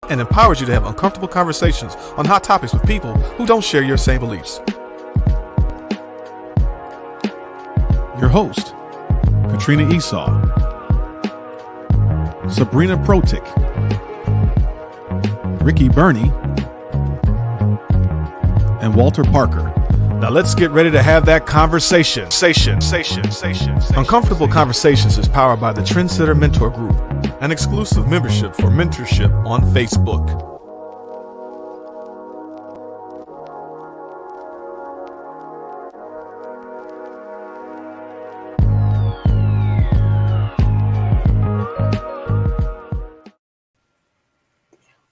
and empowers you to have uncomfortable conversations on hot topics with people who don't share your same beliefs. Your host, Katrina Esau, Sabrina Protic, Ricky Burney, and Walter Parker. Now let's get ready to have that conversation. Uncomfortable Conversations is powered by the Trendsetter Mentor Group, an exclusive membership for mentorship on Facebook.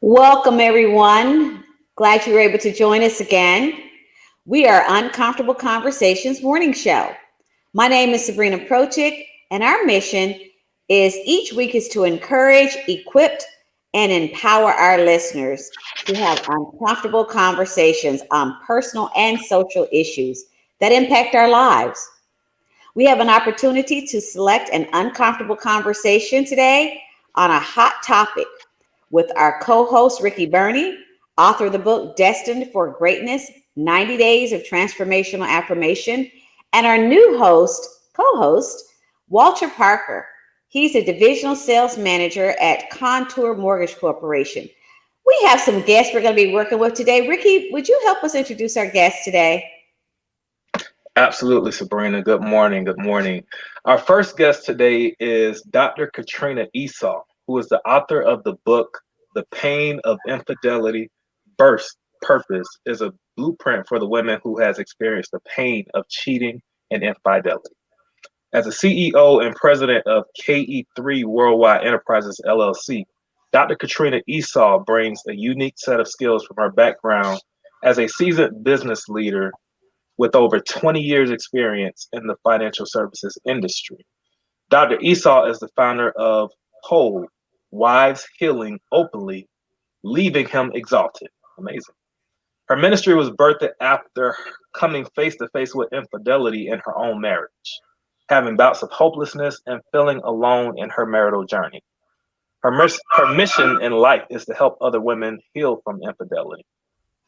Welcome, everyone. Glad you were able to join us again. We are Uncomfortable Conversations morning show. My name is Sabrina Protic, and our mission is each week is to encourage, equip, and empower our listeners to have uncomfortable conversations on personal and social issues that impact our lives. We have an opportunity to select an uncomfortable conversation today on a hot topic with our co-host, Ricky Burney, author of the book, Destined for Greatness, 90 Days of Transformational Affirmation, and our new co-host, Walter Parker. He's a divisional sales manager at Contour Mortgage Corporation. We have some guests we're going to be working with today. Ricky, would you help us introduce our guests today? Absolutely, Sabrina. Good morning. Good morning. Our first guest today is Dr. Katrina Esau, who is the author of the book, The Pain of Infidelity, Burst Purpose is a blueprint for the women who has experienced the pain of cheating and infidelity. As a CEO and president of KE3 Worldwide Enterprises, LLC, Dr. Katrina Esau brings a unique set of skills from her background as a seasoned business leader with over 20 years experience in the financial services industry. Dr. Esau is the founder of Whole, Wives Healing Openly, Leaving Him Exalted. Amazing. Her ministry was birthed after coming face to face with infidelity in her own marriage, having bouts of hopelessness and feeling alone in her marital journey. Her mission in life is to help other women heal from infidelity.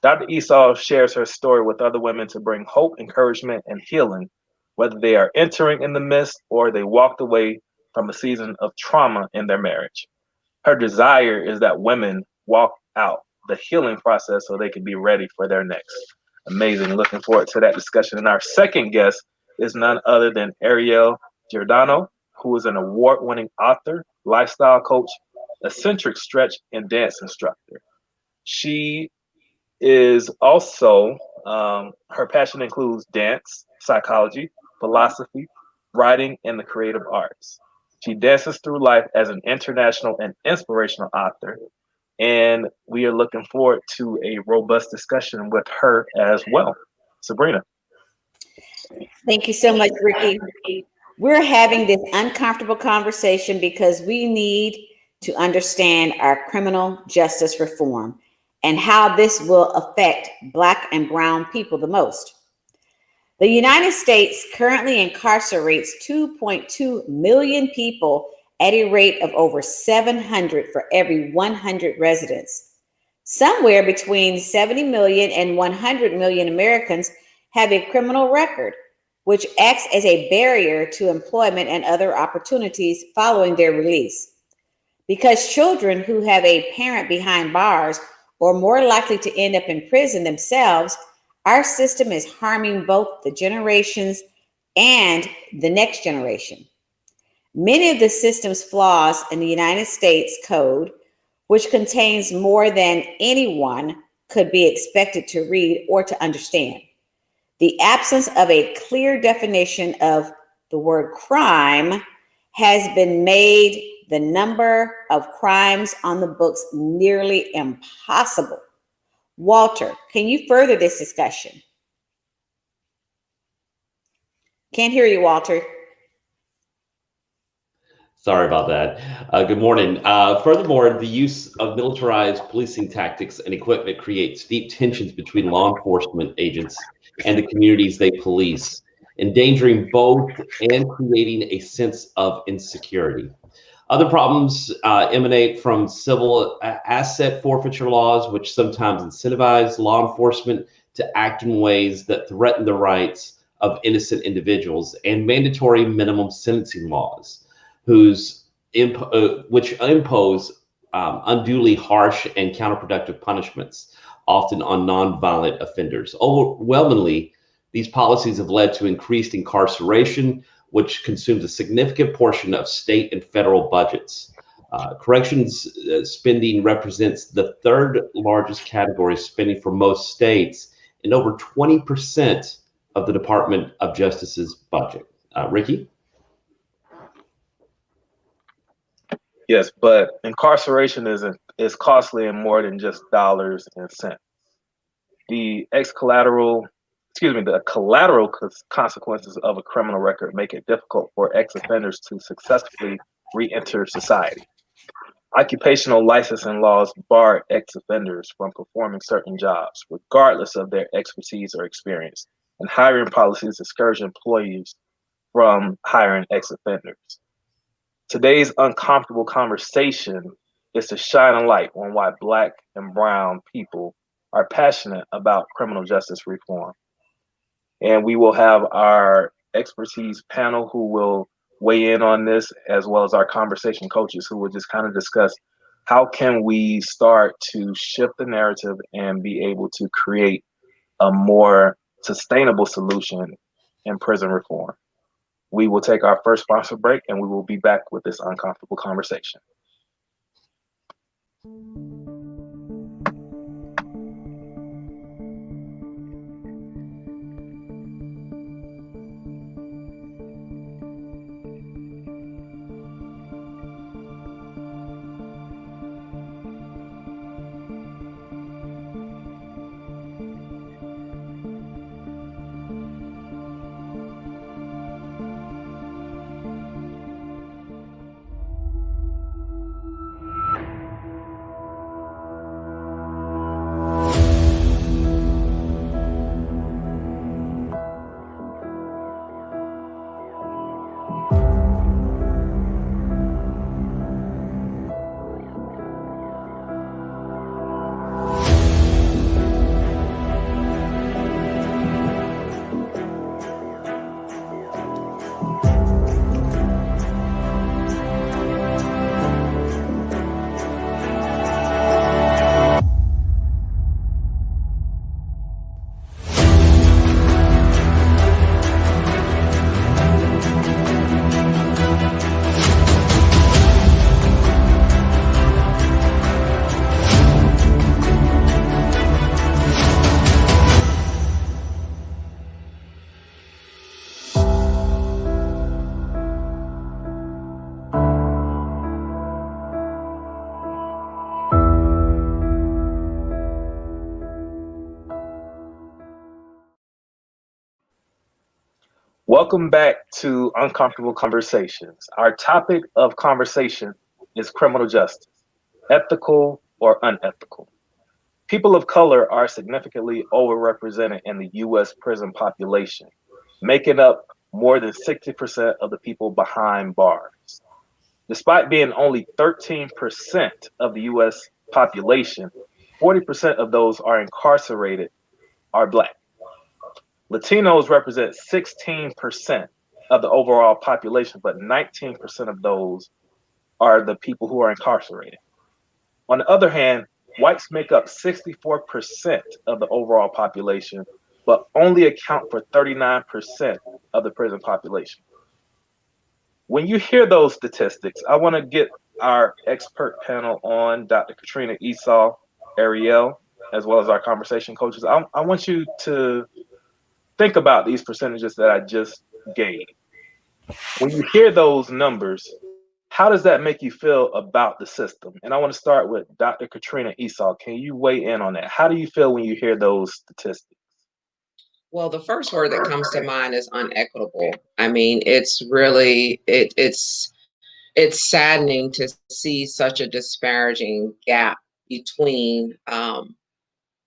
Dr. Esau shares her story with other women to bring hope, encouragement, and healing, whether they are entering in the midst or they walked away from a season of trauma in their marriage. Her desire is that women walk out the healing process so they can be ready for their next. Amazing. Looking forward to that discussion. And our second guest is none other than Ariel Giordano, who is an award-winning author, lifestyle coach, eccentric stretch, and dance instructor. She is also, her passion includes dance, psychology, philosophy, writing, and the creative arts. She dances through life as an international and inspirational author, and we are looking forward to a robust discussion with her as well. Sabrina. Thank you so much, Ricky. We're having this uncomfortable conversation because we need to understand our criminal justice reform and how this will affect Black and Brown people the most. The United States currently incarcerates 2.2 million people at a rate of over 700 for every 100 residents. Somewhere between 70 million and 100 million Americans have a criminal record, which acts as a barrier to employment and other opportunities following their release. Because children who have a parent behind bars are more likely to end up in prison themselves, our system is harming both the generations and the next generation. Many of the system's flaws in the United States Code, which contains more than anyone could be expected to read or to understand. The absence of a clear definition of the word crime has been made the number of crimes on the books nearly impossible. Walter, can you further this discussion? Can't hear you, Walter. Sorry about that. Good morning. Furthermore, the use of militarized policing tactics and equipment creates deep tensions between law enforcement agents and the communities they police, endangering both and creating a sense of insecurity. Other problems emanate from civil asset forfeiture laws, which sometimes incentivize law enforcement to act in ways that threaten the rights of innocent individuals, and mandatory minimum sentencing laws, which impose unduly harsh and counterproductive punishments, often on nonviolent offenders. Overwhelmingly, these policies have led to increased incarceration, which consumes a significant portion of state and federal budgets. Corrections spending represents the third largest category of spending for most states and over 20% of the Department of Justice's budget. Ricky? Yes, but incarceration is costly in more than just dollars and cents. The collateral consequences of a criminal record make it difficult for ex-offenders to successfully re-enter society. Occupational licensing laws bar ex-offenders from performing certain jobs, regardless of their expertise or experience, and hiring policies discourage employees from hiring ex-offenders. Today's uncomfortable conversation is to shine a light on why Black and Brown people are passionate about criminal justice reform. And we will have our expertise panel who will weigh in on this, as well as our conversation coaches who will just kind of discuss how can we start to shift the narrative and be able to create a more sustainable solution in prison reform. We will take our first sponsor break and we will be back with this uncomfortable conversation. Welcome back to Uncomfortable Conversations. Our topic of conversation is criminal justice, ethical or unethical. People of color are significantly overrepresented in the U.S. prison population, making up more than 60% of the people behind bars. Despite being only 13% of the U.S. population, 40% of those are incarcerated are Black. Latinos represent 16% of the overall population, but 19% of those are the people who are incarcerated. On the other hand, whites make up 64% of the overall population, but only account for 39% of the prison population. When you hear those statistics, I want to get our expert panel on, Dr. Katrina Esau, Ariel, as well as our conversation coaches. I want you to think about these percentages that I just gave. When you hear those numbers, how does that make you feel about the system? And I want to start with Dr. Katrina Esau. Can you weigh in on that? How do you feel when you hear those statistics? Well, the first word that comes to mind is unequitable. I mean, it's really, it's saddening to see such a disparaging gap between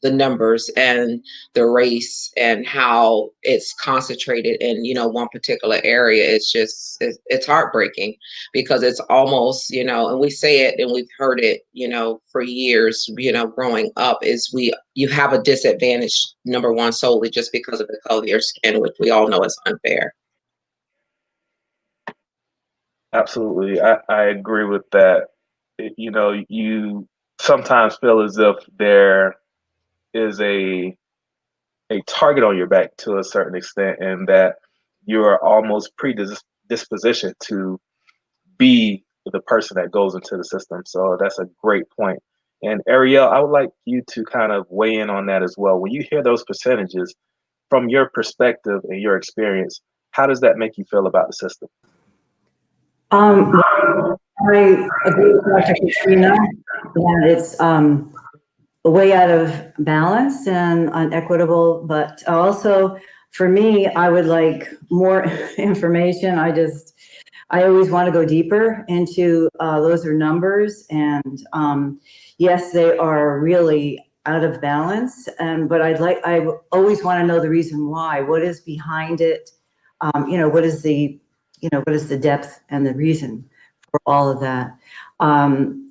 the numbers and the race and how it's concentrated in, one particular area. It's heartbreaking, because it's almost, and we say it and we've heard it, for years, growing up, is you have a disadvantage, number one, solely just because of the color of your skin, which we all know is unfair. Absolutely. I agree with that. You sometimes feel as if there is a target on your back to a certain extent, and that you are almost predispositioned to be the person that goes into the system. So that's a great point. And Ariel, I would like you to kind of weigh in on that as well. When you hear those percentages, from your perspective and your experience, how does that make you feel about the system? I agree with Dr. Katrina that it's way out of balance and unequitable, but also for me, I would like more information. I always want to go deeper into those are numbers, and yes, they are really out of balance. But I always want to know the reason why. What is behind it? What is the depth and the reason for all of that?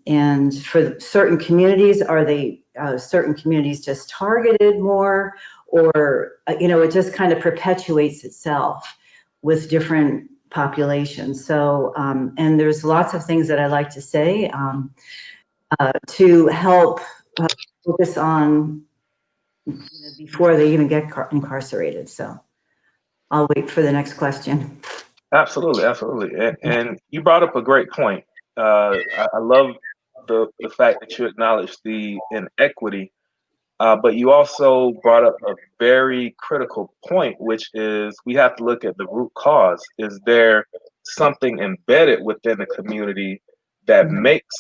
And for certain communities, are they certain communities just targeted more, or it just kind of perpetuates itself with different populations? So and there's lots of things that I like to say to help focus on before they even get incarcerated. So I'll wait for the next question. Absolutely, absolutely. And you brought up a great point. I love the fact that you acknowledge the inequity, but you also brought up a very critical point, which is we have to look at the root cause. Is there something embedded within the community that makes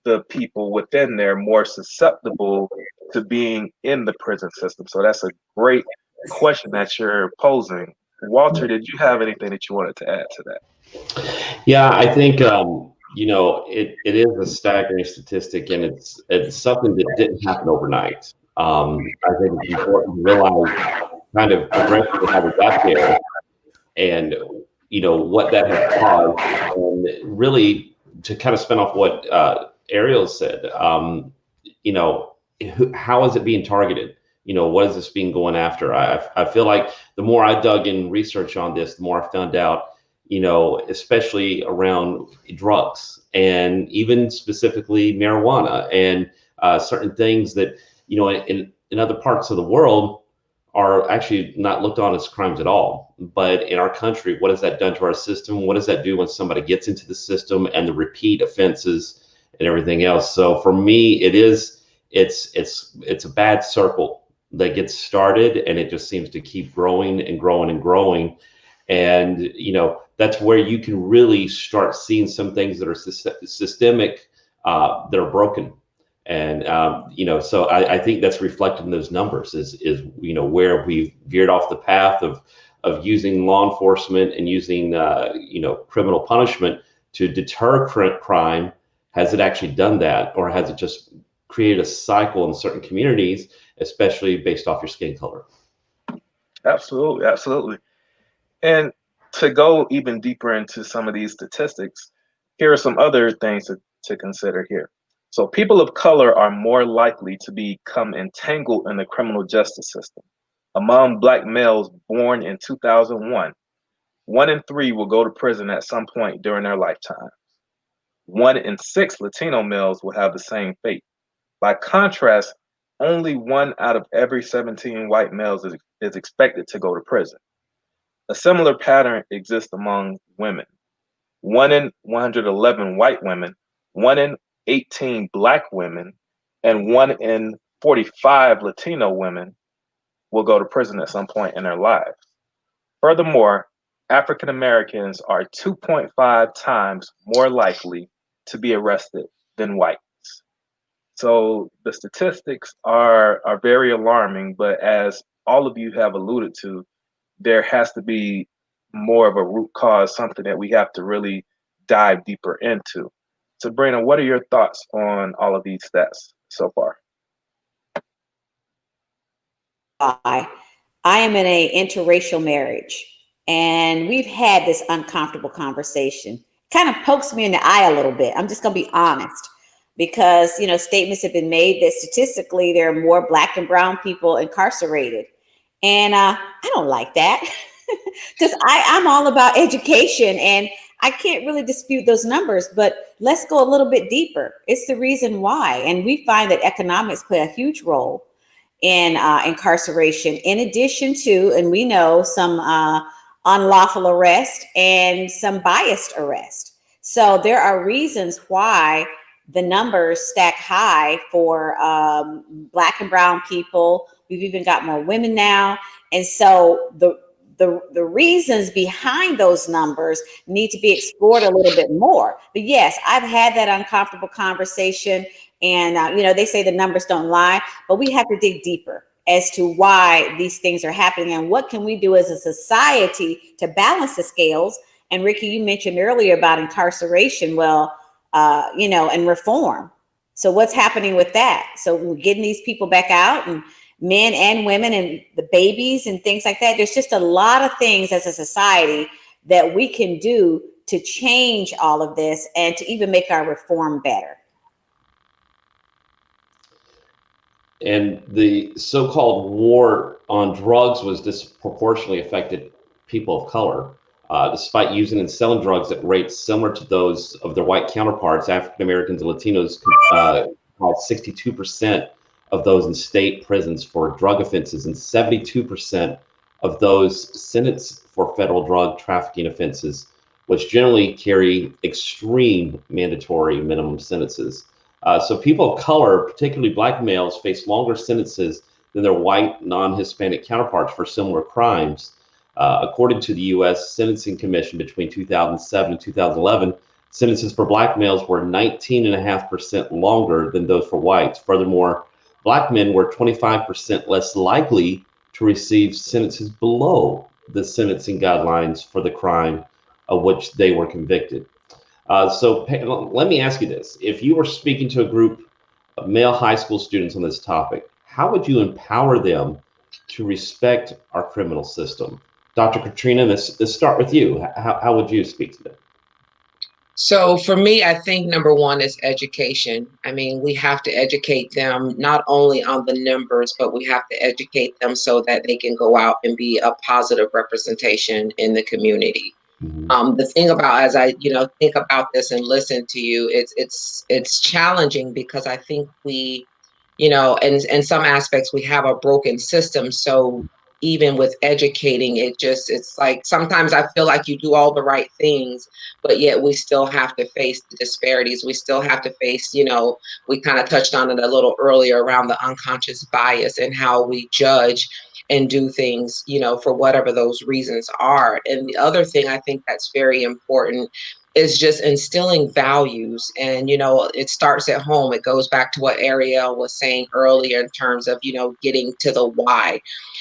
the people within there more susceptible to being in the prison system? So that's a great question that you're posing. Walter, did you have anything that you wanted to add to that? Yeah, I think it is a staggering statistic, and it's something that didn't happen overnight. I think it's important to realize kind of progressively how we got there, and what that has caused, and really to kind of spin off what Ariel said. How is it being targeted? What is this being going after? I feel like the more I dug in research on this, the more I found out, especially around drugs, and even specifically marijuana, and certain things that, in other parts of the world are actually not looked on as crimes at all. But in our country, what has that done to our system? What does that do when somebody gets into the system, and the repeat offenses and everything else? So for me, it's a bad circle that gets started, and it just seems to keep growing and growing and growing. And that's where you can really start seeing some things that are systemic, that are broken. And so I think that's reflected in those numbers, is where we've veered off the path of using law enforcement and using criminal punishment to deter crime. Has it actually done that, or has it just created a cycle in certain communities, especially based off your skin color? Absolutely, absolutely. And to go even deeper into some of these statistics, here are some other things to consider here. So people of color are more likely to become entangled in the criminal justice system. Among Black males born in 2001, 1 in 3 will go to prison at some point during their lifetime. 1 in 6 Latino males will have the same fate. By contrast, only 1 out of every 17 white males is expected to go to prison. A similar pattern exists among women. 1 in 111 white women, 1 in 18 Black women, and 1 in 45 Latino women will go to prison at some point in their lives. Furthermore, African Americans are 2.5 times more likely to be arrested than whites. So the statistics are very alarming, but as all of you have alluded to, there has to be more of a root cause, something that we have to really dive deeper into. Sabrina, what are your thoughts on all of these stats so far? why. I am in a interracial marriage, and we've had this uncomfortable conversation. Kind of pokes me in the eye a little bit. I'm just going to be honest, because statements have been made that statistically there are more Black and brown people incarcerated, and I don't like that because I'm all about education, and I can't really dispute those numbers. But let's go a little bit deeper. It's the reason why, and we find that economics play a huge role in incarceration, in addition to, and we know, some unlawful arrest and some biased arrest. So there are reasons why the numbers stack high for Black and brown people. We've even got more women now. And so the reasons behind those numbers need to be explored a little bit more. But yes, I've had that uncomfortable conversation. And, they say the numbers don't lie, but we have to dig deeper as to why these things are happening and what can we do as a society to balance the scales. And Ricky, you mentioned earlier about incarceration, and reform. So what's happening with that? So we're getting these people back out, and men and women and the babies and things like that. There's just a lot of things as a society that we can do to change all of this and to even make our reform better. And the so-called war on drugs was disproportionately affected people of color. Despite using and selling drugs at rates similar to those of their white counterparts, African Americans and Latinos called 62% of those in state prisons for drug offenses and 72% of those sentenced for federal drug trafficking offenses, which generally carry extreme mandatory minimum sentences. So people of color, particularly Black males, face longer sentences than their white non-Hispanic counterparts for similar crimes. According to the U.S. Sentencing Commission, between 2007 and 2011, sentences for Black males were 19.5% longer than those for whites. Furthermore, Black men were 25% less likely to receive sentences below the sentencing guidelines for the crime of which they were convicted. So let me ask you this. If you were speaking to a group of male high school students on this topic, how would you empower them to respect our criminal system? Dr. Katrina, let's start with you. How would you speak to them? So for me, I think number one is education. I mean, we have to educate them not only on the numbers, but we have to educate them so that they can go out and be a positive representation in the community. The thing about, as I think about this and listen to you, it's challenging because I think we, in some aspects we have a broken system. So even with educating, it's like sometimes I feel like you do all the right things, but yet we still have to face the disparities. We still have to face, we kind of touched on it a little earlier around the unconscious bias and how we judge and do things, for whatever those reasons are. And the other thing I think that's very important is just instilling values. And, it starts at home. It goes back to what Ariel was saying earlier in terms of, getting to the why.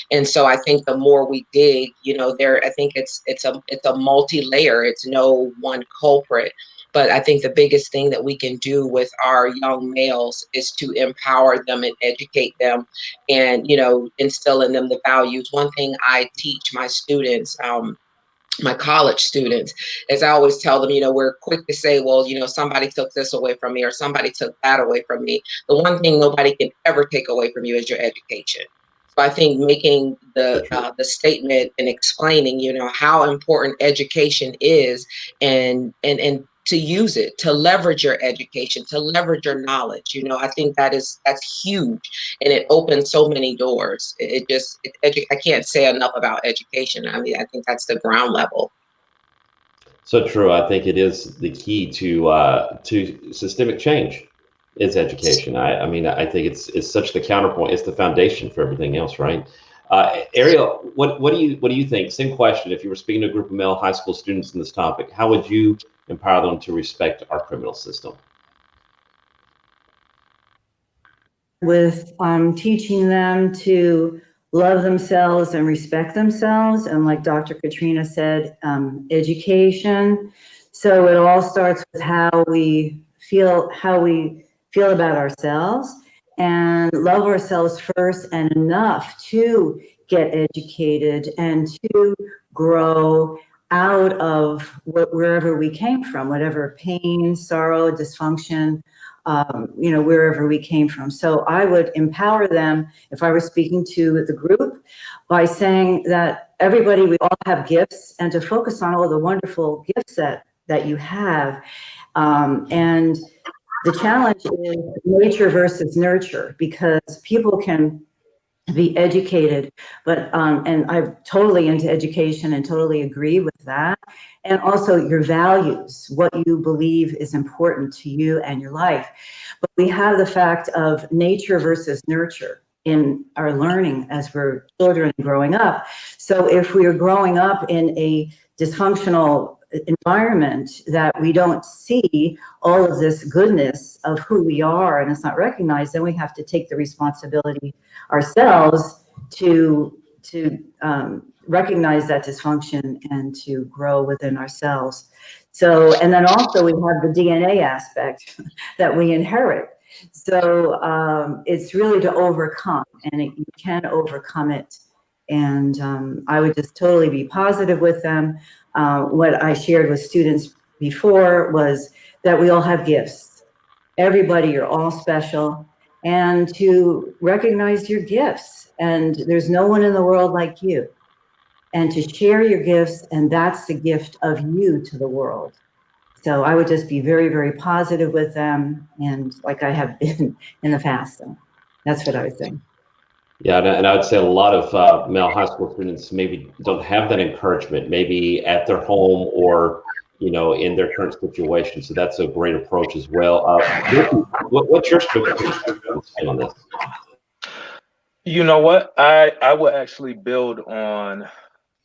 And so I think the more we dig, I think it's a multi-layer. It's no one culprit. But I think the biggest thing that we can do with our young males is to empower them and educate them and, instill in them the values. One thing I teach my students, my college students, is I always tell them, we're quick to say, well, somebody took this away from me or somebody took that away from me. The one thing nobody can ever take away from you is your education. So I think making the statement and explaining, how important education is and to use it, to leverage your education, to leverage your knowledge. I think that's huge, and it opens so many doors. I can't say enough about education. I mean, I think that's the ground level. So true. I think it is the key to systemic change. Is education. I think it's such the counterpoint. It's the foundation for everything else, right? Ariel, what do you think? Same question. If you were speaking to a group of male high school students on this topic, how would you empower them to respect our criminal system? With teaching them to love themselves and respect themselves, and like Dr. Katrina said, education. So it all starts with how we feel about ourselves, and love ourselves first and enough to get educated and to grow out of wherever we came from, whatever pain, sorrow, dysfunction, wherever we came from. So I would empower them, if I were speaking to the group, by saying that everybody, we all have gifts, and to focus on all the wonderful gifts that you have. And the challenge is nature versus nurture, because people can be educated, but and I'm totally into education and totally agree with that. And also your values, what you believe is important to you and your life. But we have the fact of nature versus nurture in our learning as we're children growing up. So if we are growing up in a dysfunctional environment that we don't see all of this goodness of who we are and it's not recognized, then we have to take the responsibility ourselves to recognize that dysfunction and to grow within ourselves. So, and then also we have the DNA aspect that we inherit. So it's really to overcome, and you can overcome it. And I would just totally be positive with them. What I shared with students before was that we all have gifts. Everybody, you're all special, and to recognize your gifts. And there's no one in the world like you. And to share your gifts, and that's the gift of you to the world. So I would just be very, very positive with them, and like I have been in the past. So that's what I would say. Yeah, and I would say a lot of male high school students maybe don't have that encouragement, maybe at their home or, in their current situation. So that's a great approach as well. What's your spin on this? You know what? I would actually build on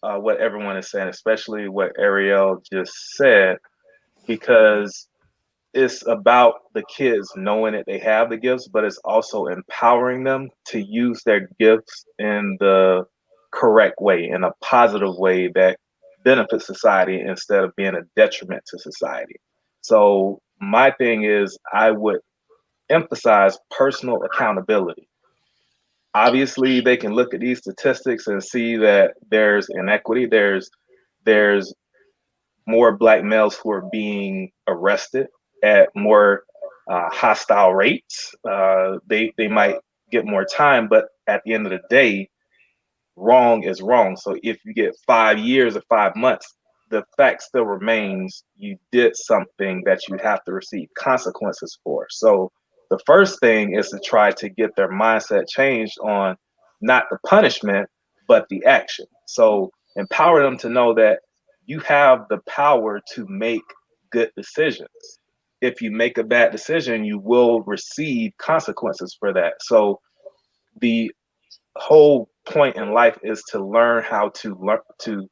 what everyone is saying, especially what Ariel just said, because it's about the kids knowing that they have the gifts, but it's also empowering them to use their gifts in the correct way, in a positive way that benefits society instead of being a detriment to society. So my thing is, I would emphasize personal accountability. Obviously, they can look at these statistics and see that there's inequity. There's more Black males who are being arrested at more hostile rates. They might get more time, but at the end of the day, wrong is wrong. So if you get 5 years or 5 months, the fact still remains you did something that you have to receive consequences for. So the first thing is to try to get their mindset changed on not the punishment, but the action. So empower them to know that you have the power to make good decisions. If you make a bad decision, you will receive consequences for that. So the whole point in life is to learn how to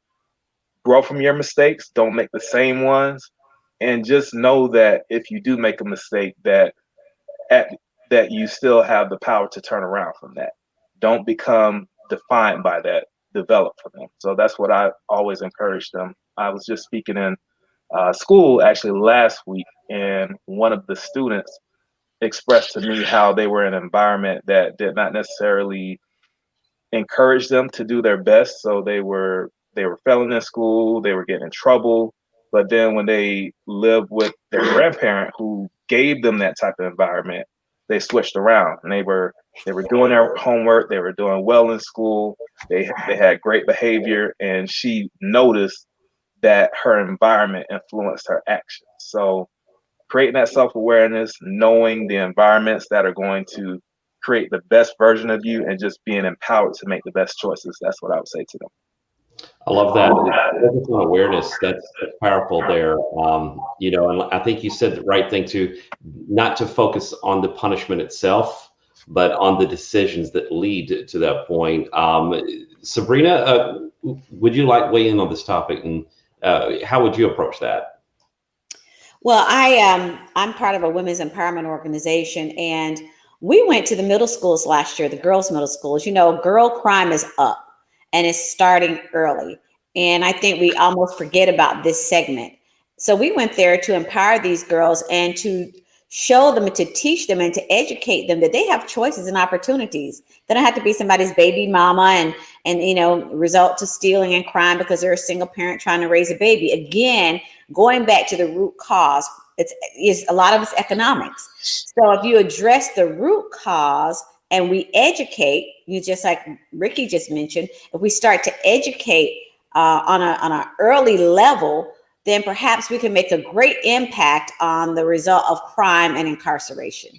grow from your mistakes. Don't make the same ones, and just know that if you do make a mistake, that you still have the power to turn around from that. Don't become defined by that. Develop from them. So that's what I always encourage them. I was just speaking in school actually last week, and one of the students expressed to me how they were in an environment that did not necessarily encourage them to do their best. So they were failing in school, they were getting in trouble. But then when they lived with their grandparent who gave them that type of environment, they switched around, and they were doing their homework, they were doing well in school, they had great behavior, and she noticed that her environment influenced her actions. So creating that self-awareness, knowing the environments that are going to create the best version of you, and just being empowered to make the best choices. That's what I would say to them. I love that. Awareness, that's powerful there. And I think you said the right thing too, not to focus on the punishment itself, but on the decisions that lead to that point. Sabrina, would you like to weigh in on this topic, and how would you approach that? Well, I'm part of a women's empowerment organization, and we went to the middle schools last year, the girls' middle schools. Girl crime is up, and it's starting early. And I think we almost forget about this segment. So we went there to empower these girls and to show them and to teach them and to educate them that they have choices and opportunities. They don't have to be somebody's baby mama and result to stealing and crime because they're a single parent trying to raise a baby. Again, going back to the root cause, it's a lot of it's economics. So if you address the root cause and we educate, you just like Ricky just mentioned, if we start to educate on an early level, then perhaps we can make a great impact on the result of crime and incarceration.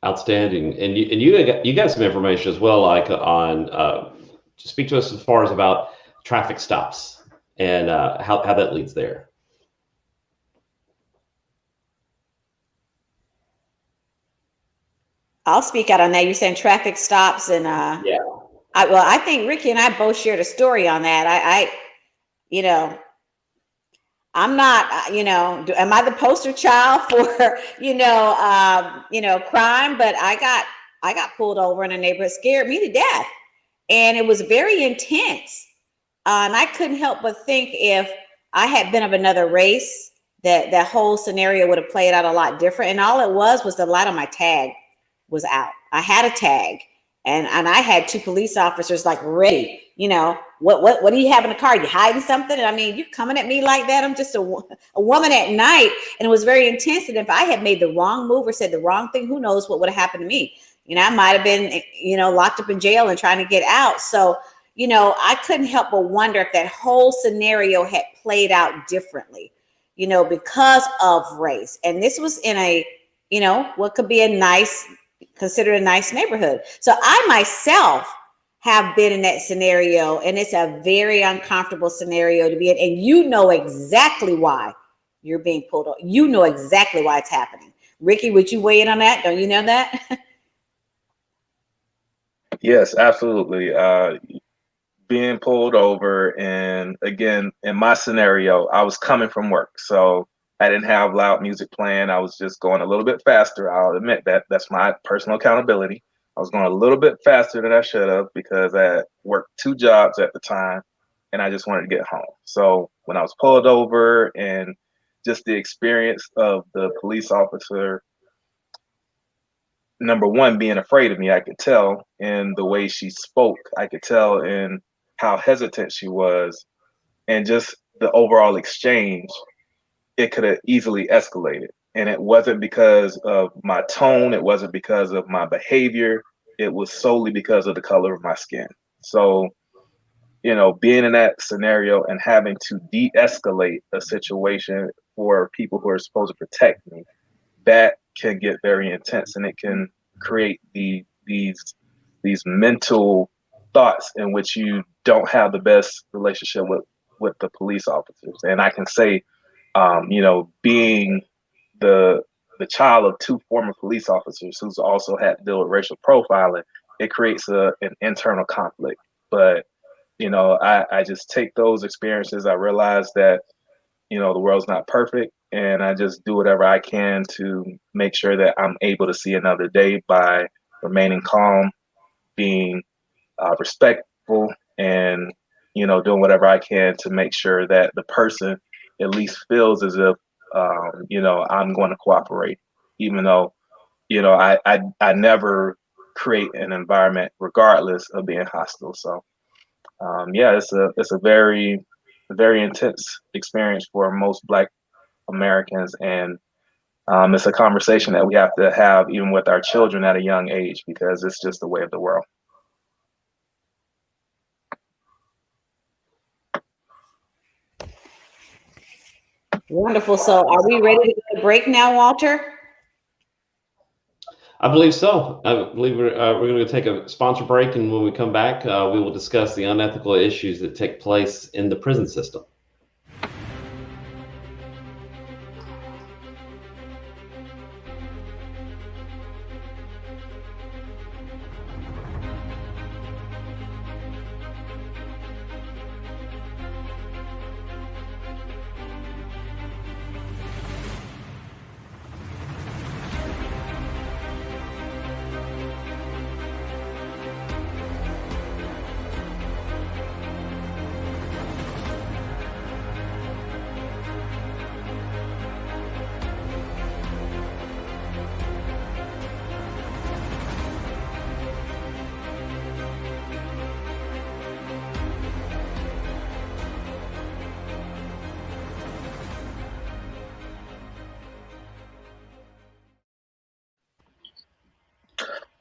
Outstanding. And you got some information as well, like on speak to us as far as about traffic stops and how that leads there. I'll speak out on that. You're saying traffic stops and yeah. I think Ricky and I both shared a story on that. I'm not, am I the poster child for, crime? But I got pulled over in a neighborhood, scared me to death. And it was very intense. And I couldn't help but think if I had been of another race, that whole scenario would have played out a lot different. And all it was the light on my tag was out. I had a tag. And I had two police officers like ready, what do you have in the car? You hiding something? And I mean, you're coming at me like that. I'm just a woman at night. And it was very intense. And if I had made the wrong move or said the wrong thing, who knows what would have happened to me? I might've been, locked up in jail and trying to get out. So, I couldn't help but wonder if that whole scenario had played out differently, because of race. And this was in a, what could be considered a nice neighborhood. So I myself have been in that scenario, and it's a very uncomfortable scenario to be in. And you know exactly why you're being pulled over. You know exactly why it's happening. Ricky, would you weigh in on that? Don't you know that? Yes, absolutely. Being pulled over, and again, in my scenario, I was coming from work, so I didn't have loud music playing. I was just going a little bit faster. I'll admit that. That's my personal accountability. I was going a little bit faster than I should have because I had worked 2 jobs at the time and I just wanted to get home. So when I was pulled over, and just the experience of the police officer, number one, being afraid of me, I could tell in the way she spoke. I could tell in how hesitant she was, and just the overall exchange. It could have easily escalated. And it wasn't because of my tone. It wasn't because of my behavior. It was solely because of the color of my skin. So, being in that scenario and having to de-escalate a situation for people who are supposed to protect me, that can get very intense, and it can create these mental thoughts in which you don't have the best relationship with the police officers. And I can say, being the child of 2 former police officers who's also had to deal with racial profiling, it creates an internal conflict. But, I just take those experiences. I realize that, the world's not perfect, and I just do whatever I can to make sure that I'm able to see another day by remaining calm, being respectful, and, doing whatever I can to make sure that the person at least feels as if, I'm going to cooperate, even though, I never create an environment regardless of being hostile. So, it's a very, very intense experience for most Black Americans. And it's a conversation that we have to have even with our children at a young age, because it's just the way of the world. Wonderful. So are we ready to go to break now, Walter? I believe so. I believe we're going to take a sponsor break, and when we come back, we will discuss the unethical issues that take place in the prison system.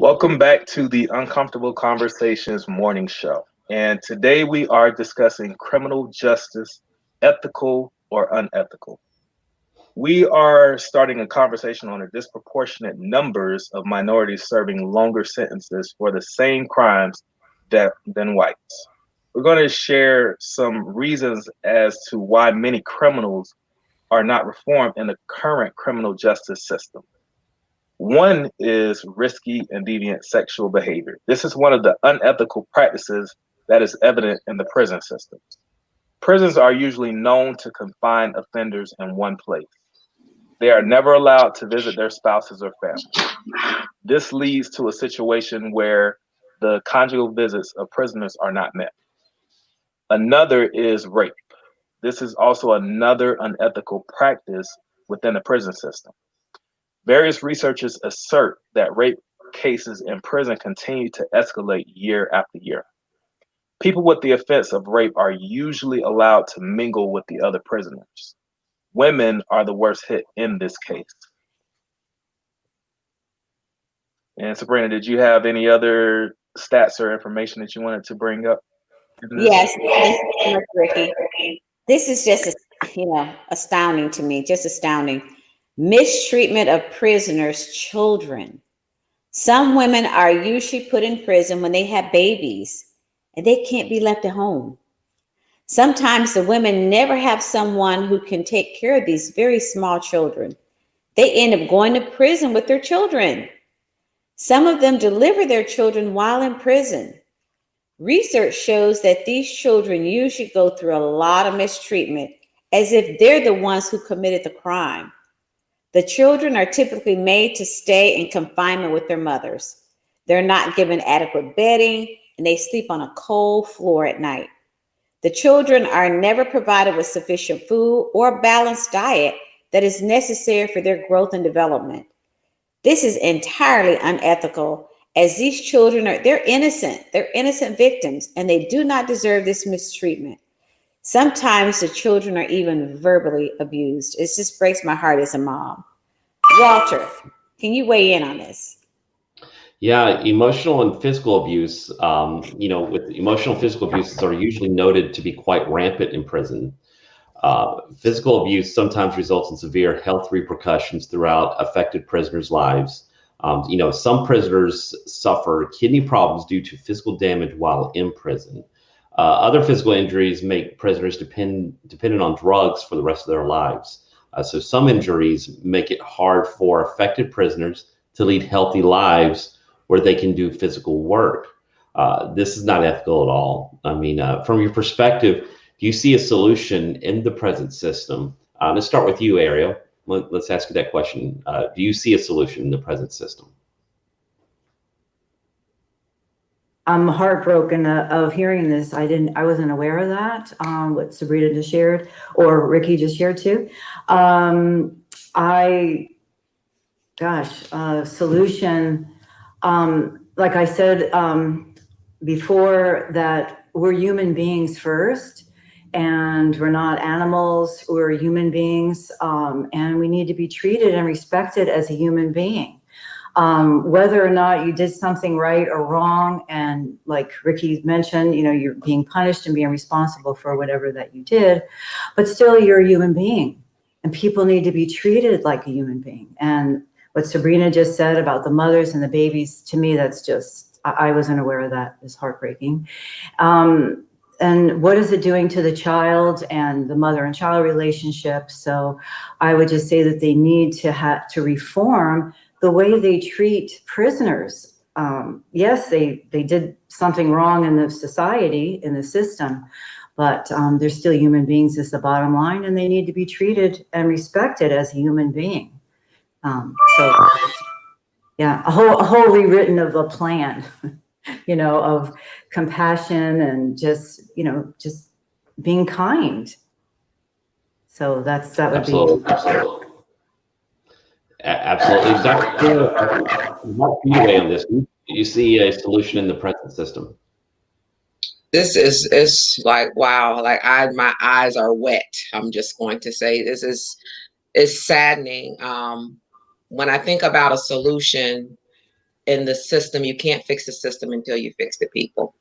Welcome back to the Uncomfortable Conversations morning show. And today we are discussing criminal justice, ethical or unethical. We are starting a conversation on the disproportionate numbers of minorities serving longer sentences for the same crimes than whites. We're going to share some reasons as to why many criminals are not reformed in the current criminal justice system. One is risky and deviant sexual behavior. This is one of the unethical practices that is evident in the prison systems. Prisons are usually known to confine offenders in one place. They are never allowed to visit their spouses or family. This leads to a situation where the conjugal visits of prisoners are not met. Another is rape. This is also another unethical practice within the prison system. Various researchers assert that rape cases in prison continue to escalate year after year. People with the offense of rape are usually allowed to mingle with the other prisoners. Women are the worst hit in this case. And Sabrina, did you have any other stats or information that you wanted to bring up? Yes, thank you so much, Ricky. This is just, astounding to me, just astounding. Mistreatment of prisoners' children. Some women are usually put in prison when they have babies and they can't be left at home. Sometimes the women never have someone who can take care of these very small children. They end up going to prison with their children. Some of them deliver their children while in prison. Research shows that these children usually go through a lot of mistreatment as if they're the ones who committed the crime. The children are typically made to stay in confinement with their mothers. They're not given adequate bedding and they sleep on a cold floor at night. The children are never provided with sufficient food or a balanced diet that is necessary for their growth and development. This is entirely unethical as these children they're innocent victims and they do not deserve this mistreatment. Sometimes the children are even verbally abused. It just breaks my heart as a mom. Walter, can you weigh in on this? Yeah, emotional and physical abuse, with emotional and physical abuses are usually noted to be quite rampant in prison. Physical abuse sometimes results in severe health repercussions throughout affected prisoners' lives. Some prisoners suffer kidney problems due to physical damage while in prison. Other physical injuries make prisoners dependent on drugs for the rest of their lives. So some injuries make it hard for affected prisoners to lead healthy lives where they can do physical work. This is not ethical at all. I mean, from your perspective, do you see a solution in the present system? Let's start with you, Ariel. Let's ask you that question. Do you see a solution in the present system? I'm heartbroken of hearing this. I wasn't aware of that, what Sabrina just shared, or Ricky just shared too. Solution, like I said before, that we're human beings first, and we're not animals, we're human beings, and we need to be treated and respected as a human being. Whether or not you did something right or wrong, and like Ricky mentioned, you're being punished and being responsible for whatever that you did, but still you're a human being and people need to be treated like a human being. And what Sabrina just said about the mothers and the babies, to me, that's just, I wasn't aware of that. It's heartbreaking. And what is it doing to the child and the mother and child relationship? So I would just say that they need to reform the way they treat prisoners. Yes, they did something wrong in the society, in the system, but they're still human beings is the bottom line, and they need to be treated and respected as a human being. Yeah, a whole rewritten of a plan, of compassion and just being kind. So that would Absolutely. be. Absolutely. Dr. Mark, you weigh on this. Do you see a solution in the present system? This is like, wow, like my eyes are wet. I'm just going to say it's saddening. When I think about a solution, in the system, you can't fix the system until you fix the people.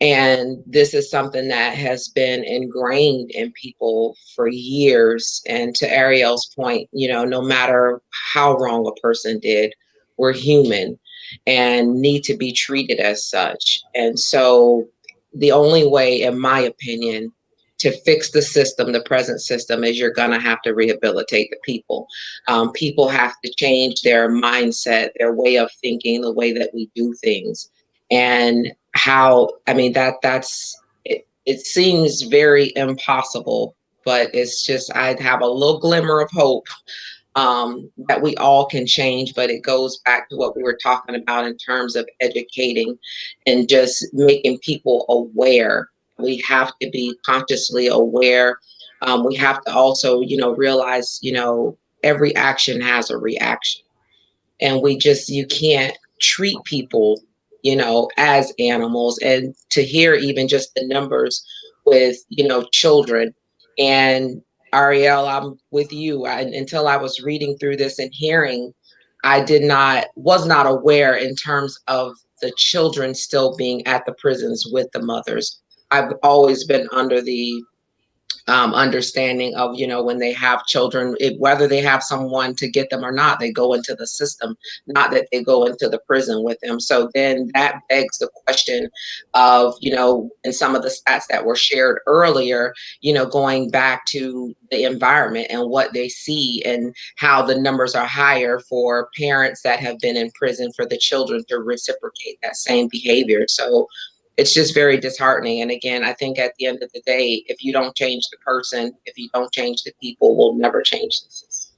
And this is something that has been ingrained in people for years. And to Ariel's point, you know, no matter how wrong a person did, we're human and need to be treated as such. And so the only way, in my opinion, to fix the system, the present system, is you're going to have to rehabilitate the people. People have to change their mindset, their way of thinking, the way that we do things. And how, I mean, that's it, it seems very impossible, but it's just, I have a little glimmer of hope that we all can change. But it goes back to what we were talking about in terms of educating and just making people aware. We have to be consciously aware. We have to also, you know, realize, you know, every action has a reaction. And you can't treat people, you know, as animals. And to hear even just the numbers with, you know, children. And Ariel, I'm with you. Until I was reading through this and hearing, was not aware in terms of the children still being at the prisons with the mothers. I've always been under the understanding of, you know, when they have children, whether they have someone to get them or not, they go into the system, not that they go into the prison with them. So then that begs the question of, you know, and some of the stats that were shared earlier, you know, going back to the environment and what they see and how the numbers are higher for parents that have been in prison for the children to reciprocate that same behavior. So it's just very disheartening. And again, I think at the end of the day, if you don't change the person, if you don't change the people, we'll never change this.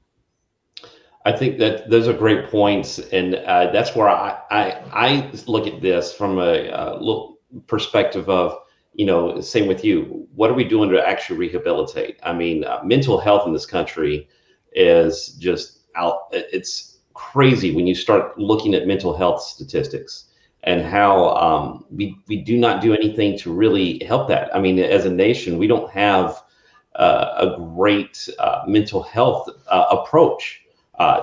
I think that those are great points, and that's where I look at this from a little perspective of, you know, same with you. What are we doing to actually rehabilitate? I mean, mental health in this country is just out. It's crazy when you start looking at mental health statistics and how we do not do anything to really help that. I mean, as a nation, we don't have a great mental health approach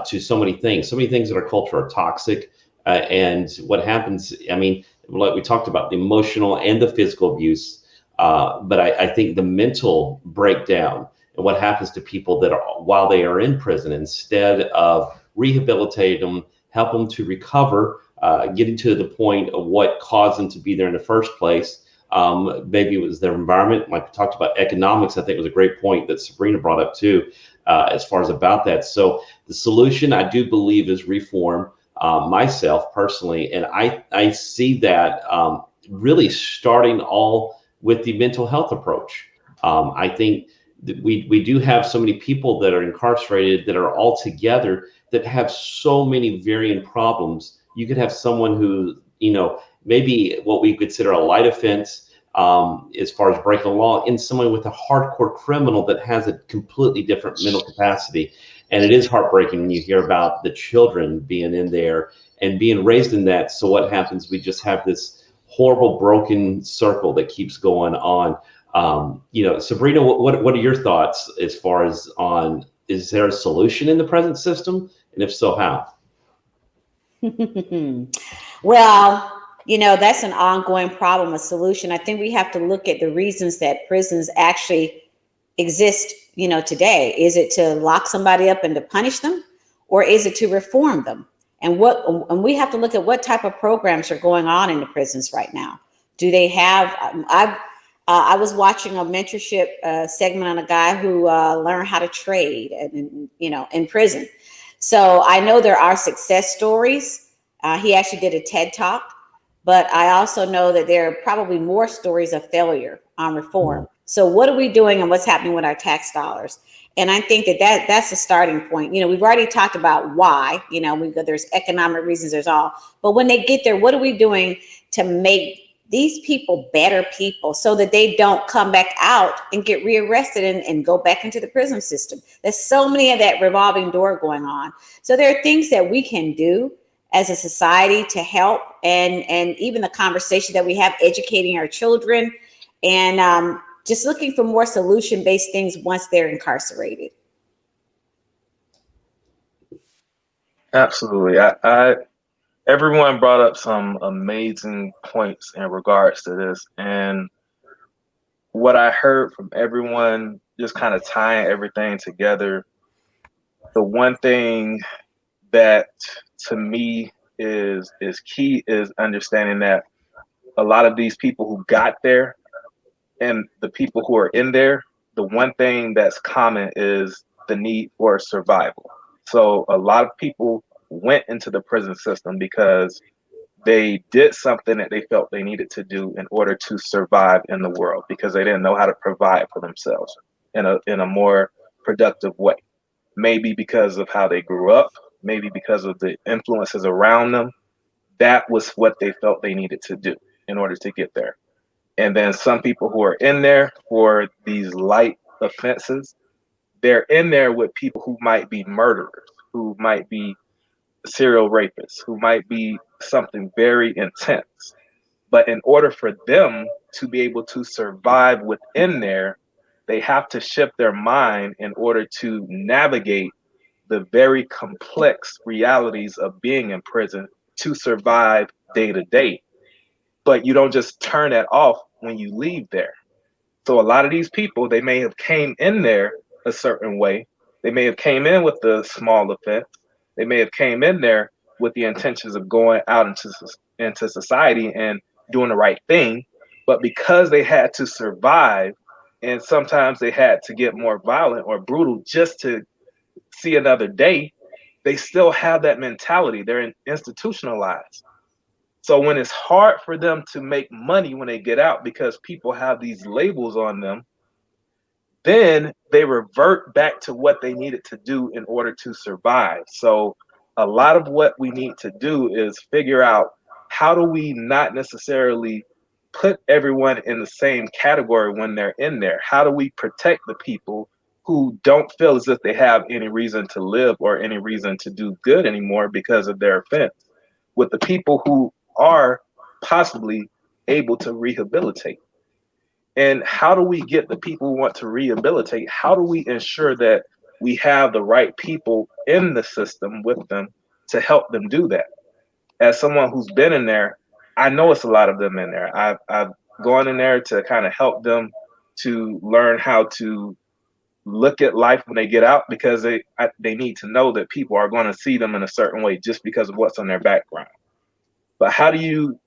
to so many things. So many things in our culture are toxic. And what happens, I mean, like we talked about, the emotional and the physical abuse. But I think the mental breakdown and what happens to people that are, while they are in prison, instead of rehabilitate them, help them to recover, getting to the point of what caused them to be there in the first place. Maybe it was their environment. Like we talked about economics, I think was a great point that Sabrina brought up too, as far as about that. So the solution, I do believe, is reform, myself personally. And I see that really starting all with the mental health approach. I think that we do have so many people that are incarcerated that are all together that have so many varying problems. You could have someone who, you know, maybe what we consider a light offense as far as breaking the law, and someone with a hardcore criminal that has a completely different mental capacity. And it is heartbreaking when you hear about the children being in there and being raised in that. So what happens? We just have this horrible broken circle that keeps going on. You know, Sabrina, what are your thoughts as far as on, is there a solution in the present system? And if so, how? Well, you know, that's an ongoing problem, a solution. I think we have to look at the reasons that prisons actually exist, you know, today. Is it to lock somebody up and to punish them, or is it to reform them? And we have to look at what type of programs are going on in the prisons right now. Do they have, I was watching a mentorship segment on a guy who learned how to trade, and you know, in prison. So I know there are success stories. He actually did a TED Talk, but I also know that there are probably more stories of failure on reform. So what are we doing and what's happening with our tax dollars? And I think that's the starting point. You know, we've already talked about why, you know, there's economic reasons, there's all, but when they get there, what are we doing to make these people better people so that they don't come back out and get rearrested and go back into the prison system? There's so many of that revolving door going on. So there are things that we can do as a society to help, and even the conversation that we have, educating our children, and just looking for more solution-based things once they're incarcerated. Absolutely. Everyone brought up some amazing points in regards to this. And what I heard from everyone, just kind of tying everything together, the one thing that to me is key is understanding that a lot of these people who got there and the people who are in there, the one thing that's common is the need for survival. So a lot of people went into the prison system because they did something that they felt they needed to do in order to survive in the world because they didn't know how to provide for themselves in a more productive way. Maybe because of how they grew up, maybe because of the influences around them. That was what they felt they needed to do in order to get there. And then some people who are in there for these light offenses, they're in there with people who might be murderers, who might be serial rapists, who might be something very intense. But in order for them to be able to survive within there, they have to shift their mind in order to navigate the very complex realities of being in prison to survive day to day. But you don't just turn that off when you leave there. So a lot of these people, they may have came in there a certain way. They may have came in with the small offense. They may have came in there with the intentions of going out into society and doing the right thing. But because they had to survive, and sometimes they had to get more violent or brutal just to see another day, they still have that mentality. They're institutionalized. So when it's hard for them to make money when they get out because people have these labels on them, then they revert back to what they needed to do in order to survive. So a lot of what we need to do is figure out how do we not necessarily put everyone in the same category when they're in there? How do we protect the people who don't feel as if they have any reason to live or any reason to do good anymore because of their offense, with the people who are possibly able to rehabilitate? And how do we get the people who want to rehabilitate? How do we ensure that we have the right people in the system with them to help them do that? As someone who's been in there, I know it's a lot of them in there. I've gone in there to kind of help them to learn how to look at life when they get out, because they need to know that people are going to see them in a certain way just because of what's on their background. But how do you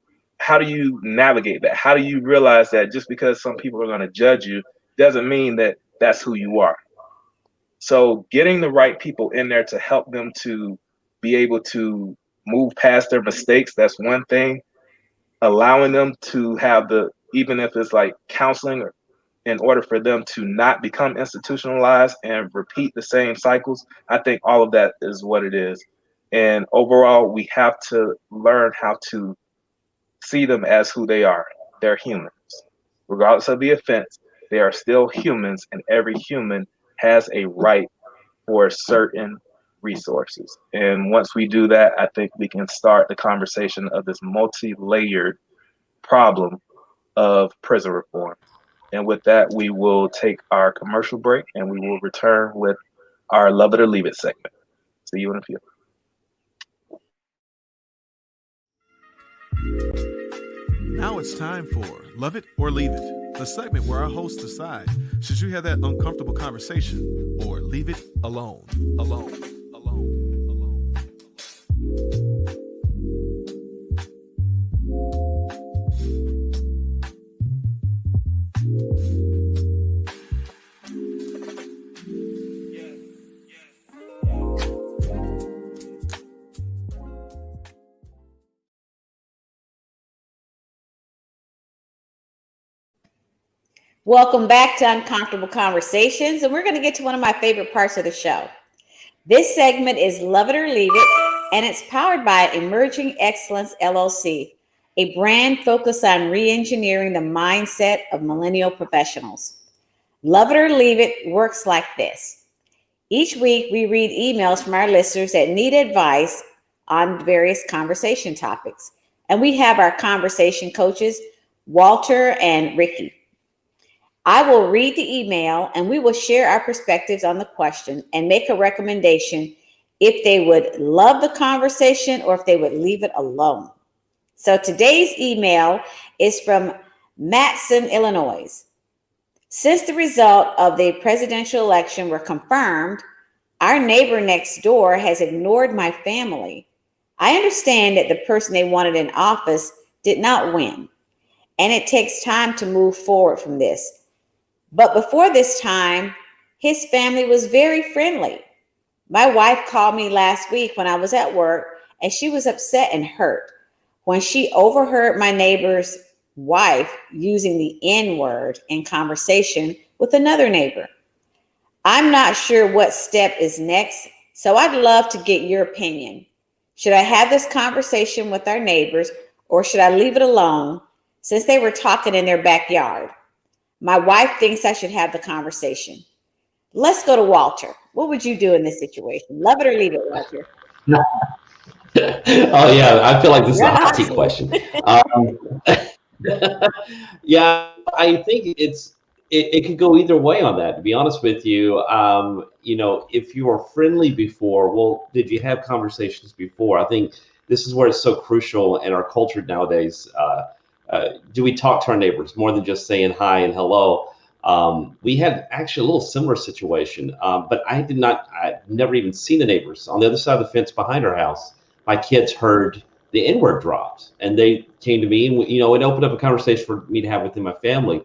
navigate that? How do you realize that just because some people are going to judge you doesn't mean that that's who you are? So getting the right people in there to help them to be able to move past their mistakes, that's one thing. Allowing them to have even if it's like counseling, in order for them to not become institutionalized and repeat the same cycles, I think all of that is what it is. And overall, we have to learn how to see them as who they are. They're humans. Regardless of the offense, they are still humans, and every human has a right for certain resources. And once we do that, I think we can start the conversation of this multi-layered problem of prison reform. And with that, we will take our commercial break and we will return with our Love It or Leave It segment. See you in a few. Now it's time for Love It or Leave It, the segment where our hosts decide should you have that uncomfortable conversation or leave it alone. Welcome back to Uncomfortable Conversations, and we're going to get to one of my favorite parts of the show. This segment is Love It or Leave It, and it's powered by Emerging Excellence LLC, a brand focused on re-engineering the mindset of millennial professionals. Love It or Leave It works like this. Each week, we read emails from our listeners that need advice on various conversation topics, and we have our conversation coaches, Walter and Ricky. I will read the email and we will share our perspectives on the question and make a recommendation if they would love the conversation or if they would leave it alone. So today's email is from Matson, Illinois. Since the result of the presidential election were confirmed, our neighbor next door has ignored my family. I understand that the person they wanted in office did not win, and it takes time to move forward from this. But before this time, his family was very friendly. My wife called me last week when I was at work, and she was upset and hurt when she overheard my neighbor's wife using the N-word in conversation with another neighbor. I'm not sure what step is next, so I'd love to get your opinion. Should I have this conversation with our neighbors, or should I leave it alone since they were talking in their backyard? My wife thinks I should have the conversation. Let's go to Walter. What would you do in this situation? Love it or leave it, Walter? Oh yeah, I feel like this is a hot seat question. Yeah, I think it could go either way on that. To be honest with you, if you were friendly before, well, did you have conversations before? I think this is where it's so crucial in our culture nowadays. Do we talk to our neighbors more than just saying hi and hello? We had actually a little similar situation, but I'd never even seen the neighbors on the other side of the fence behind our house. My kids heard the N-word dropped, and they came to me, and it opened up a conversation for me to have within my family.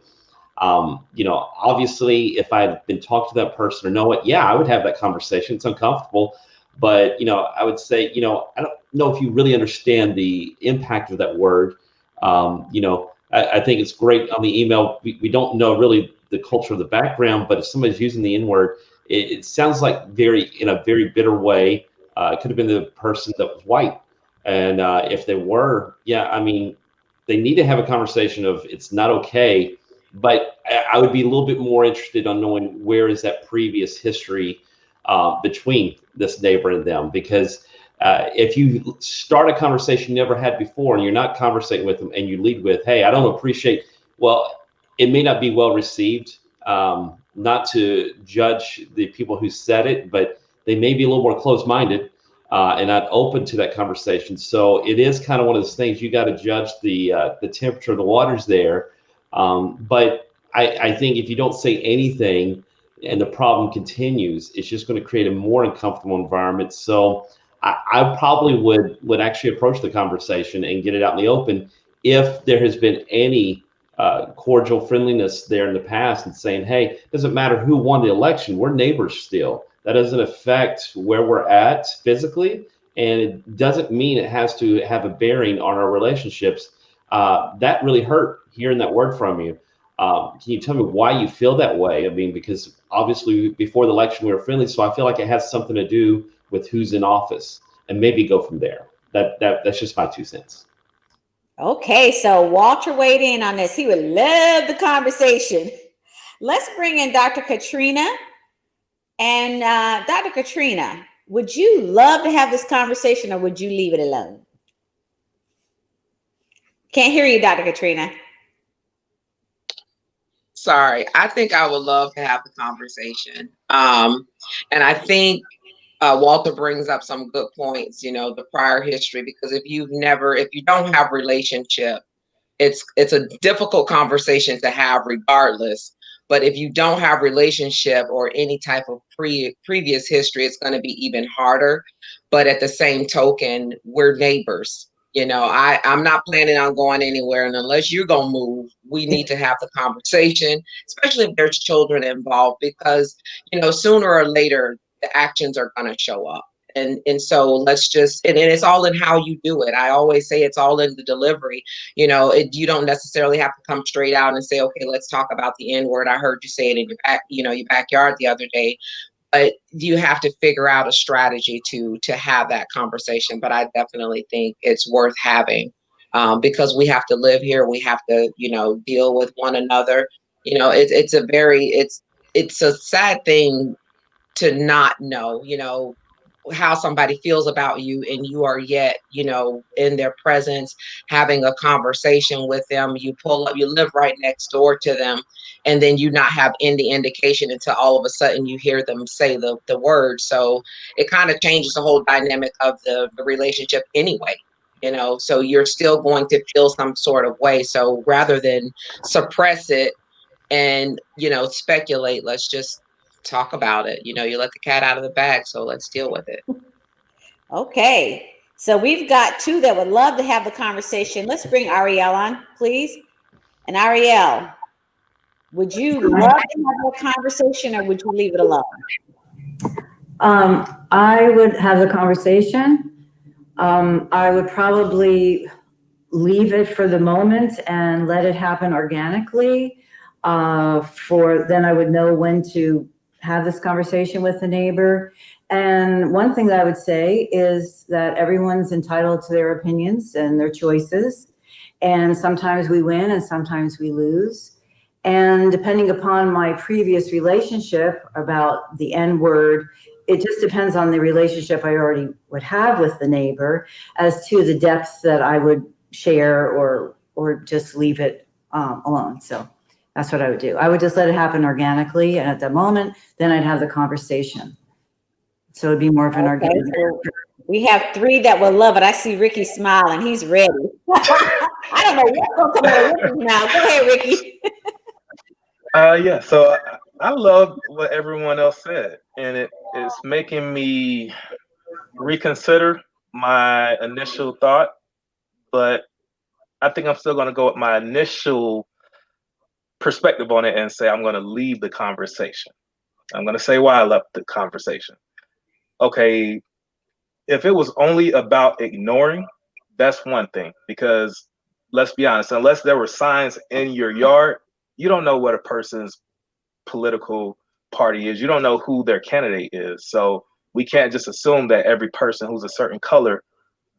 Obviously, if I had been talking to that person or know it, yeah, I would have that conversation. It's uncomfortable, but I would say, I don't know if you really understand the impact of that word. I think it's great on the email. We don't know really the culture of the background, but if somebody's using the N-word, it sounds like in a very bitter way. It could have been the person that was white. And if they were, they need to have a conversation of it's not okay. But I would be a little bit more interested on knowing where is that previous history between this neighbor and them, because if you start a conversation you never had before and you're not conversating with them and you lead with, hey, I don't appreciate, well, it may not be well received, not to judge the people who said it, but they may be a little more closed-minded and not open to that conversation. So it is kind of one of those things, you got to judge the temperature of the waters there. But I think if you don't say anything and the problem continues, it's just going to create a more uncomfortable environment. So I probably would actually approach the conversation and get it out in the open if there has been any cordial friendliness there in the past, and saying, hey, it doesn't matter who won the election, we're neighbors still. That doesn't affect where we're at physically, and it doesn't mean it has to have a bearing on our relationships. That really hurt hearing that word from you. Can you tell me why you feel that way? I mean, because obviously before the election we were friendly, so I feel like it has something to do with who's in office, and maybe go from there. That's just my 2 cents. Okay, so Walter weighed in on this. He would love the conversation. Let's bring in Dr. Katrina. And Dr. Katrina, would you love to have this conversation, or would you leave it alone? Can't hear you, Dr. Katrina. Sorry, I think I would love to have the conversation. And I think Walter brings up some good points, the prior history, because if you don't have relationship, it's a difficult conversation to have regardless. But if you don't have relationship or any type of previous history, it's going to be even harder. But at the same token, we're neighbors. I'm not planning on going anywhere. And unless you're going to move, we need to have the conversation, especially if there's children involved, because, sooner or later, the actions are going to show up. And so let's just, and it's all in how you do it. I always say it's all in the delivery. You don't necessarily have to come straight out and say, okay, let's talk about the N-word. I heard you say it in your backyard the other day. But you have to figure out a strategy to have that conversation. But I definitely think it's worth having because we have to live here. We have to, deal with one another. It's a sad thing to not know, how somebody feels about you, and you are yet, you know, in their presence, having a conversation with them. You pull up, you live right next door to them, and then you not have any indication until all of a sudden you hear them say the word. So it kind of changes the whole dynamic of the relationship anyway. You know, so you're still going to feel some sort of way. So rather than suppress it and, you know, speculate, let's just talk about it. You know, you let the cat out of the bag, so let's deal with it. Okay. So we've got two that would love to have the conversation. Let's bring Ariel on, please. And Ariel, would you love to have a conversation or would you leave it alone? I would have the conversation. I would probably leave it for the moment and let it happen organically. Then I would know when to have this conversation with the neighbor. And one thing that I would say is that everyone's entitled to their opinions and their choices. And sometimes we win and sometimes we lose. And depending upon my previous relationship about the N word, it just depends on the relationship I already would have with the neighbor as to the depth that I would share or just leave it alone. So that's what I would do. I would just let it happen organically. And at the moment, then I'd have the conversation. So it'd be more of an organic. So we have three that will love it. I see Ricky smiling. He's ready. I don't know what's going to come out of Ricky now. Go ahead, Ricky. Yeah, so I love what everyone else said, and it's making me reconsider my initial thought, but I think I'm still going to go with my initial perspective on it and say I'm going to leave the conversation. I'm going to say why I left the conversation. Okay, if it was only about ignoring, that's one thing, because let's be honest, unless there were signs in your yard, you don't know what a person's political party is. You don't know who their candidate is. So we can't just assume that every person who's a certain color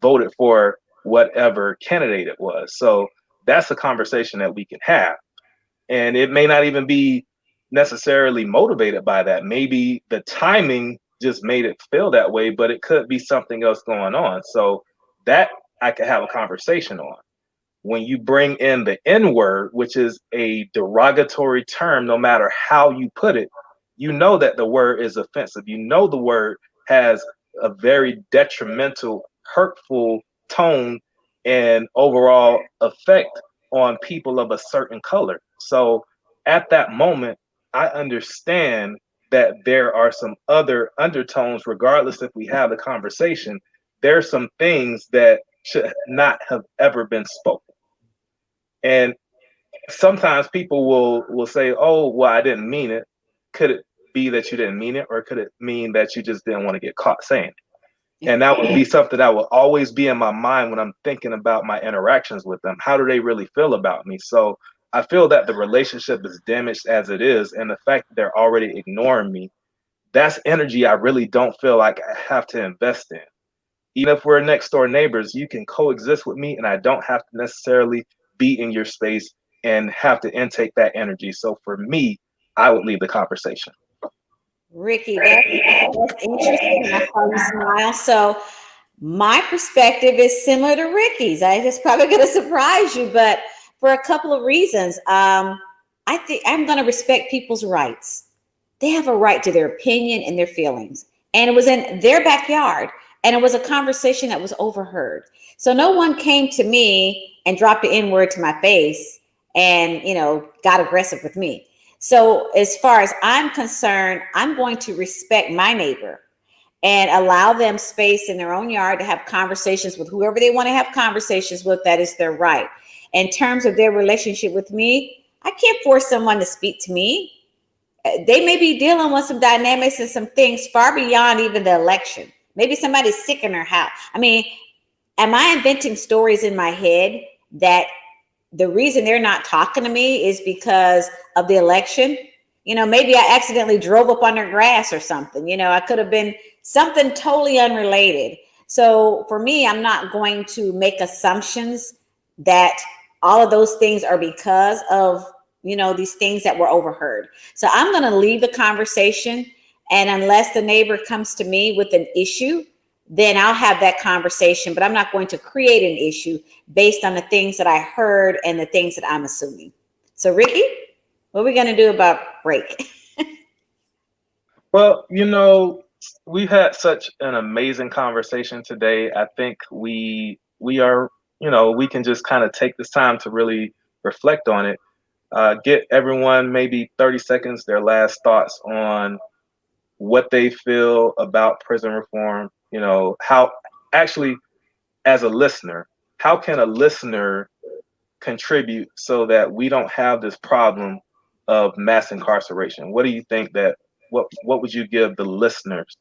voted for whatever candidate it was. So that's a conversation that we can have. And it may not even be necessarily motivated by that. Maybe the timing just made it feel that way, but it could be something else going on. So that I could have a conversation on. When you bring in the N word, which is a derogatory term, no matter how you put it, you know that the word is offensive. You know the word has a very detrimental, hurtful tone and overall effect on people of a certain color. So at that moment, I understand that there are some other undertones, regardless if we have the conversation. There's some things that should not have ever been spoken. And sometimes people will say, oh, well, I didn't mean it. Could it be that you didn't mean it? Or could it mean that you just didn't want to get caught saying it? And that would be something that will always be in my mind when I'm thinking about my interactions with them. How do they really feel about me? So I feel that the relationship is damaged as it is. And the fact that they're already ignoring me, that's energy I really don't feel like I have to invest in. Even if we're next door neighbors, you can coexist with me and I don't have to necessarily be in your space and have to intake that energy. So for me, I would leave the conversation. Ricky, that's interesting. I saw you smile. So my perspective is similar to Ricky's. It's probably going to surprise you, but for a couple of reasons. I think I'm going to respect people's rights. They have a right to their opinion and their feelings. And it was in their backyard. And it was a conversation that was overheard. So no one came to me and dropped the N word to my face and, got aggressive with me. So as far as I'm concerned, I'm going to respect my neighbor and allow them space in their own yard to have conversations with whoever they want to have conversations with. That is their right. In terms of their relationship with me, I can't force someone to speak to me. They may be dealing with some dynamics and some things far beyond even the election. Maybe somebody's sick in their house. I mean, am I inventing stories in my head that the reason they're not talking to me is because of the election? Maybe I accidentally drove up on their grass or something. I could have been something totally unrelated. So for me, I'm not going to make assumptions that all of those things are because of, these things that were overheard. So I'm going to leave the conversation. And unless the neighbor comes to me with an issue, then I'll have that conversation, but I'm not going to create an issue based on the things that I heard and the things that I'm assuming. So Ricky, what are we going to do about break? Well, we've had such an amazing conversation today. I think we are, we can just kind of take this time to really reflect on it. Get everyone maybe 30 seconds, their last thoughts on what they feel about prison reform. How actually, as a listener, how can a listener contribute so that we don't have this problem of mass incarceration? What do you think what would you give the listeners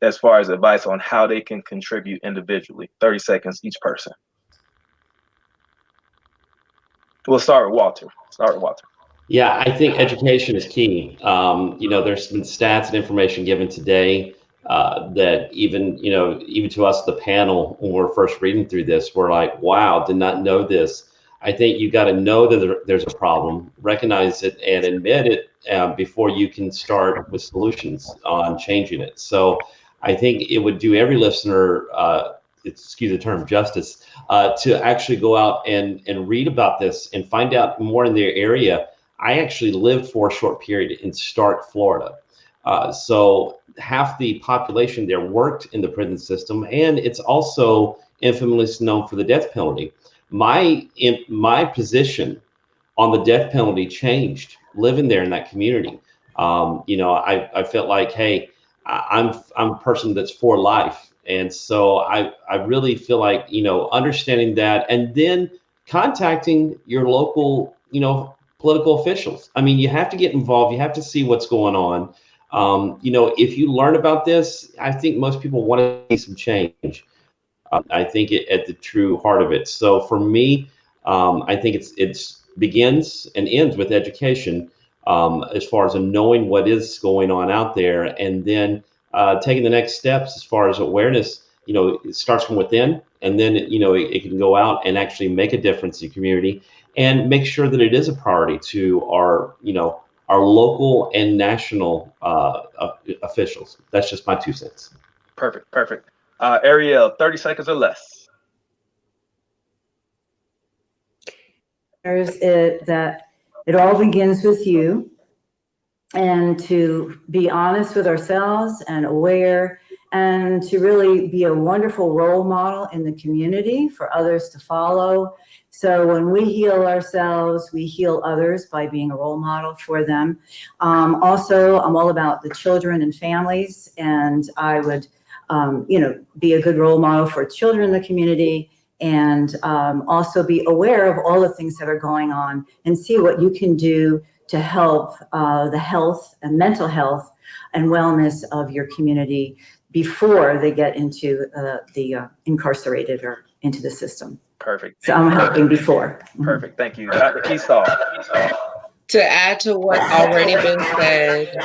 as far as advice on how they can contribute individually? 30 seconds each person. We'll start with Walter. Yeah, I think education is key. There's been stats and information given today that even to us, the panel, when we're first reading through this, we're like, wow, did not know this. I think you got to know that there's a problem, recognize it, and admit it before you can start with solutions on changing it. So I think it would do every listener, excuse the term, justice, to actually go out and read about this and find out more in their area. I actually lived for a short period in Starke, Florida. So half the population there worked in the prison system, and it's also infamously known for the death penalty. My position on the death penalty changed living there in that community. I felt like, hey, I'm a person that's for life. And so I really feel like, understanding that and then contacting your local, political officials. I mean, you have to get involved. You have to see what's going on. If you learn about this, I think most people want to see some change. I think at the true heart of it. So for me, I think it's begins and ends with education, as far as knowing what is going on out there, and then taking the next steps as far as awareness. It starts from within, and then it can go out and actually make a difference in the community, and make sure that it is a priority to our local and national officials. That's just my 2 cents. Perfect. Ariel, 30 seconds or less. There's it that it all begins with you, and to be honest with ourselves and aware, and to really be a wonderful role model in the community for others to follow. So when we heal ourselves, we heal others by being a role model for them. Also, I'm all about the children and families, and I would be a good role model for children in the community, and also be aware of all the things that are going on and see what you can do to help the health and mental health and wellness of your community before they get into the incarcerated or into the system. Perfect. So I'm helping before. Perfect. Thank you. Dr. Esau. To add to what's already been said,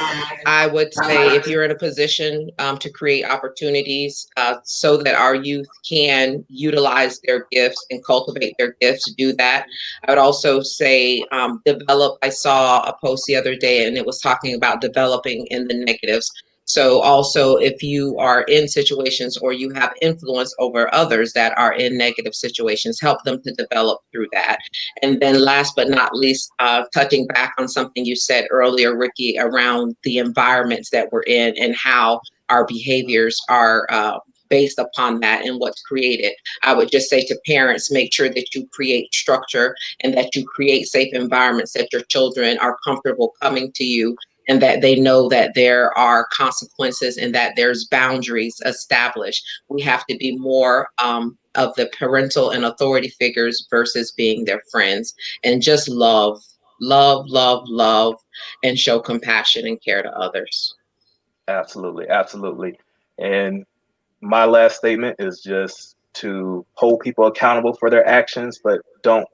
I would say if you're in a position to create opportunities so that our youth can utilize their gifts and cultivate their gifts, to do that. I would also say develop. I saw a post the other day and it was talking about developing in the negatives. So also, if you are in situations or you have influence over others that are in negative situations, help them to develop through that. And then last but not least, touching back on something you said earlier, Ricky, around the environments that we're in and how our behaviors are based upon that and what's created. I would just say to parents, make sure that you create structure and that you create safe environments, that your children are comfortable coming to you, and that they know that there are consequences and that there's boundaries established. We have to be more of the parental and authority figures versus being their friends, and just love, and show compassion and care to others. Absolutely. And my last statement is just to hold people accountable for their actions, but don't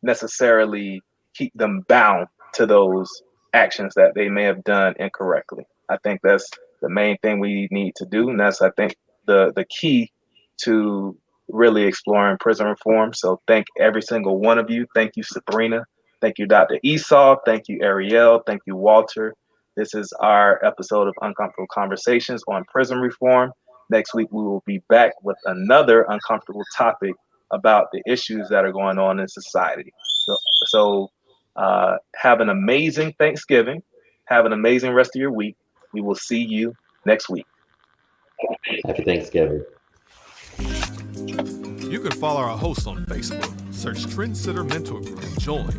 necessarily keep them bound to those actions that they may have done incorrectly. I think that's the main thing we need to do, and that's, I think, the key to really exploring prison reform. So thank every single one of you. Thank you, Sabrina. Thank you, Dr. Esau. Thank you, Ariel. Thank you, Walter. This is our episode of Uncomfortable Conversations on prison reform. Next week, we will be back with another uncomfortable topic about the issues that are going on in society. So have an amazing Thanksgiving. Have an amazing rest of your week. We will see you next week. Happy Thanksgiving. You can follow our host on Facebook. Search Trendsetter Mentor Group and join.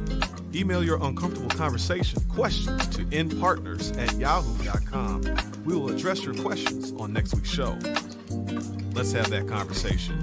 Email your uncomfortable conversation questions to npartners@yahoo.com. We will address your questions on next week's show. Let's have that conversation.